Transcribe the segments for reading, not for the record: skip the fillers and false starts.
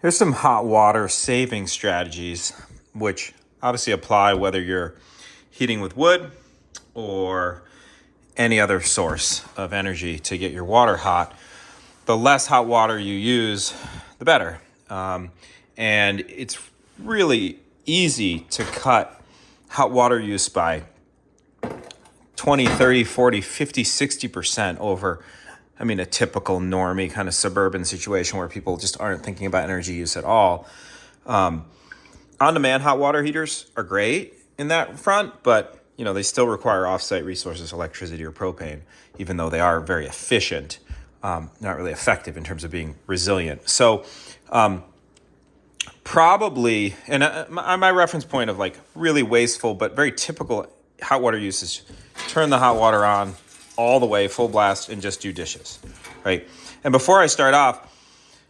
Here's some hot water saving strategies, which obviously apply whether you're heating with wood or any other source of energy to get your water hot. The less hot water you use, the better. And it's really easy to cut hot water use by 20, 30, 40, 50, 60% over, a typical normie kind of suburban situation where people just aren't thinking about energy use at all. On-demand hot water heaters are great in that front, but they still require off-site resources, electricity or propane, even though they are very efficient, not really effective in terms of being resilient. So probably, and my reference point of like really wasteful but very typical hot water use is turn the hot water on all the way, full blast, and just do dishes, right? And before I start off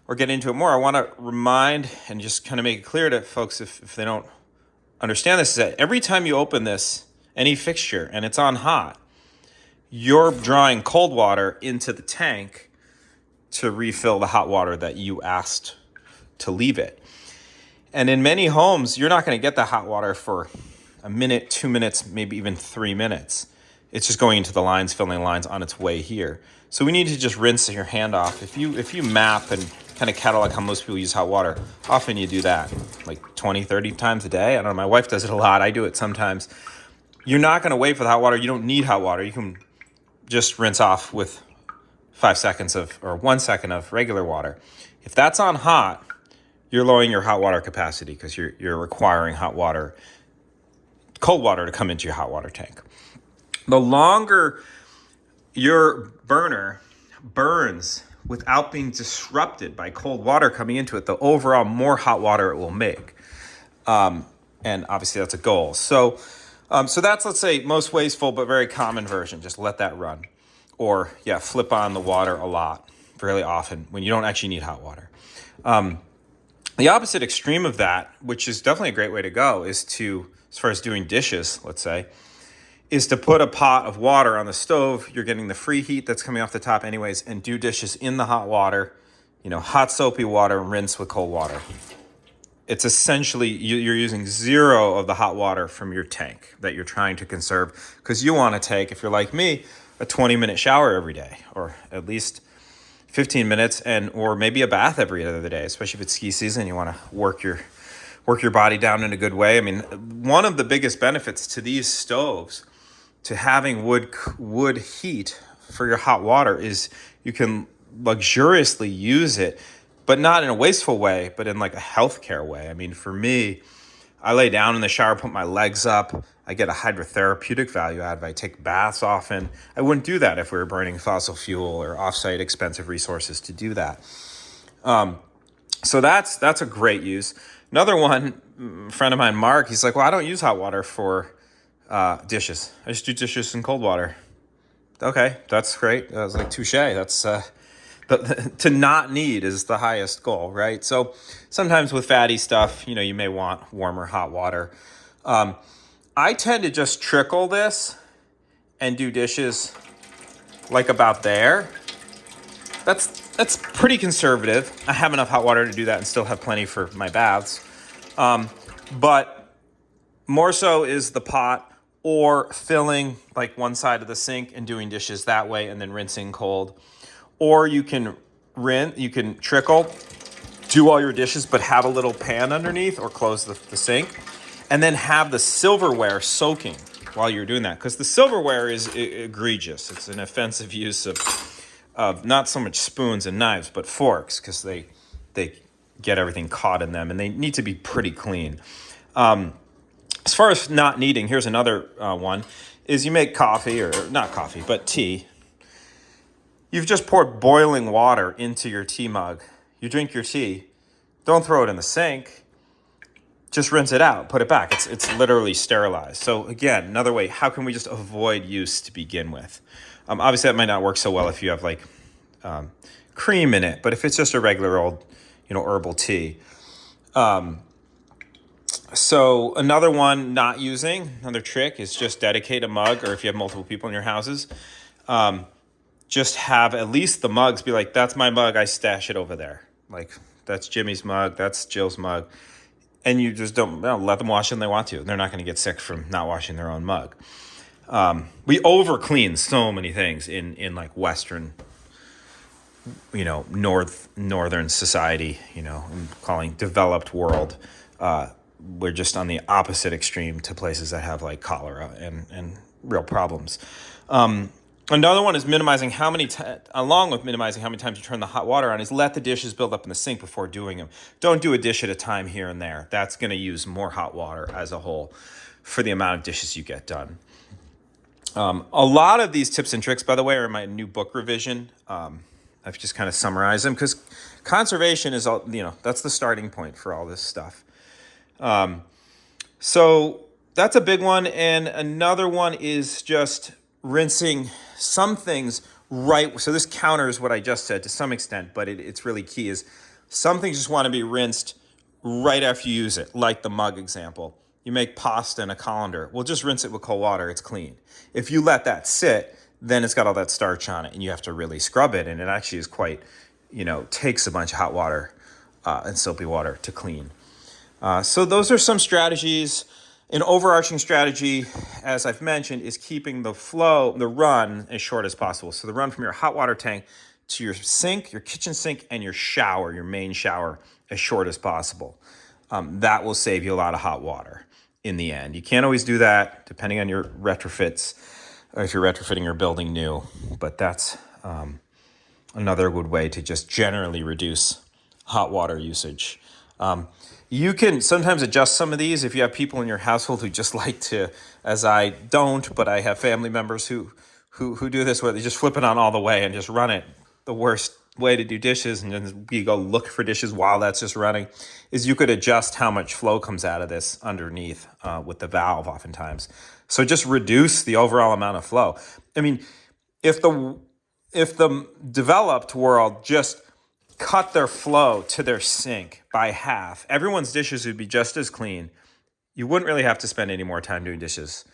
or get into it more, I want to remind and just kind of make it clear to folks if they don't understand this, is that every time you open any fixture, and it's on hot, you're drawing cold water into the tank to refill the hot water that you asked to leave it. And in many homes, you're not going to get the hot water for a minute, 2 minutes, maybe even 3 minutes. It's just going into the lines, filling lines on its way here. So we need to just rinse your hand off. If you map and kind of catalog how most people use hot water, often you do that like 20, 30 times a day. I don't know, my wife does it a lot. I do it sometimes. You're not going to wait for the hot water. You don't need hot water. You can just rinse off with 5 seconds or 1 second of regular water. If that's on hot, you're lowering your hot water capacity because you're requiring cold water to come into your hot water tank. The longer your burner burns without being disrupted by cold water coming into it, the overall more hot water it will make. And obviously that's a goal. So that's, let's say, most wasteful but very common version. Just let that run. Or flip on the water a lot, fairly often, when you don't actually need hot water. The opposite extreme of that, which is definitely a great way to go, is to, as far as doing dishes, let's say, is to put a pot of water on the stove. You're getting the free heat that's coming off the top anyways, and do dishes in the hot water, hot soapy water, rinse with cold water. It's essentially, you're using zero of the hot water from your tank that you're trying to conserve, because you want to take, if you're like me, a 20-minute shower every day, or at least 15 minutes, or maybe a bath every other day, especially if it's ski season. You want to work your body down in a good way. One of the biggest benefits to these stoves, to having wood heat for your hot water, is you can luxuriously use it, but not in a wasteful way, but in like a healthcare way. For me, I lay down in the shower, put my legs up. I get a hydrotherapeutic value out of it. I take baths often. I wouldn't do that if we were burning fossil fuel or offsite expensive resources to do that. So that's a great use. Another one, a friend of mine, Mark, he's like, well, I don't use hot water for dishes. I just do dishes in cold water. Okay, that's great. I was like, touche. That's to not need is the highest goal, right? So sometimes with fatty stuff, you may want warmer hot water. I tend to just trickle this and do dishes like about there. That's pretty conservative. I have enough hot water to do that and still have plenty for my baths. But more so is the pot, or filling like one side of the sink and doing dishes that way and then rinsing cold. Or you can trickle, do all your dishes, but have a little pan underneath, or close the sink, and then have the silverware soaking while you're doing that. Because the silverware is egregious. It's an offensive use of not so much spoons and knives, but forks, because they get everything caught in them, and they need to be pretty clean. As far as not needing, here's another one, is you make coffee, or not coffee, but tea. You've just poured boiling water into your tea mug. You drink your tea. Don't throw it in the sink. Just rinse it out, put it back. It's literally sterilized. So again, another way, how can we just avoid use to begin with? Obviously, that might not work so well if you have like cream in it, but if it's just a regular old, herbal tea. So another one not using, another trick is just dedicate a mug, or if you have multiple people in your houses, just have at least the mugs be like, that's my mug, I stash it over there. Like, That's Jimmy's mug. That's Jill's mug. And you just don't let them wash when they want to. They're not going to get sick from not washing their own mug. We over clean so many things in like Western, northern society, I'm calling developed world. We're just on the opposite extreme to places that have like cholera and real problems. Another one is along with minimizing how many times you turn the hot water on, is let the dishes build up in the sink before doing them. Don't do a dish at a time here and there. That's going to use more hot water as a whole for the amount of dishes you get done. A lot of these tips and tricks, by the way, are in my new book revision. I've just kind of summarized them because conservation is that's the starting point for all this stuff. So that's a big one. And another one is just rinsing some things right. So this counters what I just said to some extent, but it's really key is some things just want to be rinsed right after you use it, like the mug example. You make pasta in a colander. Well, just rinse it with cold water. It's clean. If you let that sit, then it's got all that starch on it and you have to really scrub it. And it actually is quite, takes a bunch of hot water and soapy water to clean. So those are some strategies. An overarching strategy, as I've mentioned, is keeping the run as short as possible. So the run from your hot water tank to your sink, your kitchen sink, and your shower, your main shower, as short as possible. That will save you a lot of hot water in the end. You can't always do that depending on your retrofits or if you're retrofitting your building new, but that's another good way to just generally reduce hot water usage. You can sometimes adjust some of these if you have people in your household who just like to, as I don't, but I have family members who do this where they just flip it on all the way and just run it. The worst way to do dishes, and then you go look for dishes while that's just running, is you could adjust how much flow comes out of this underneath with the valve oftentimes. So just reduce the overall amount of flow. I mean, if the developed world just cut their flow to their sink by half, everyone's dishes would be just as clean. You wouldn't really have to spend any more time doing dishes,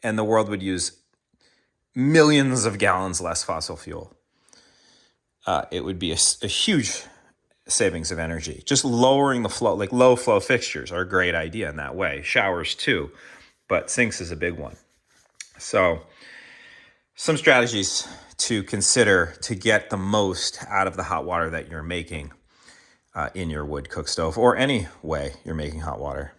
and the world would use millions of gallons less fossil fuel. It would be a huge savings of energy. Just lowering the flow, like low flow fixtures are a great idea in that way. Showers too, but sinks is a big one. So some strategies to consider to get the most out of the hot water that you're making in your wood cook stove or any way you're making hot water.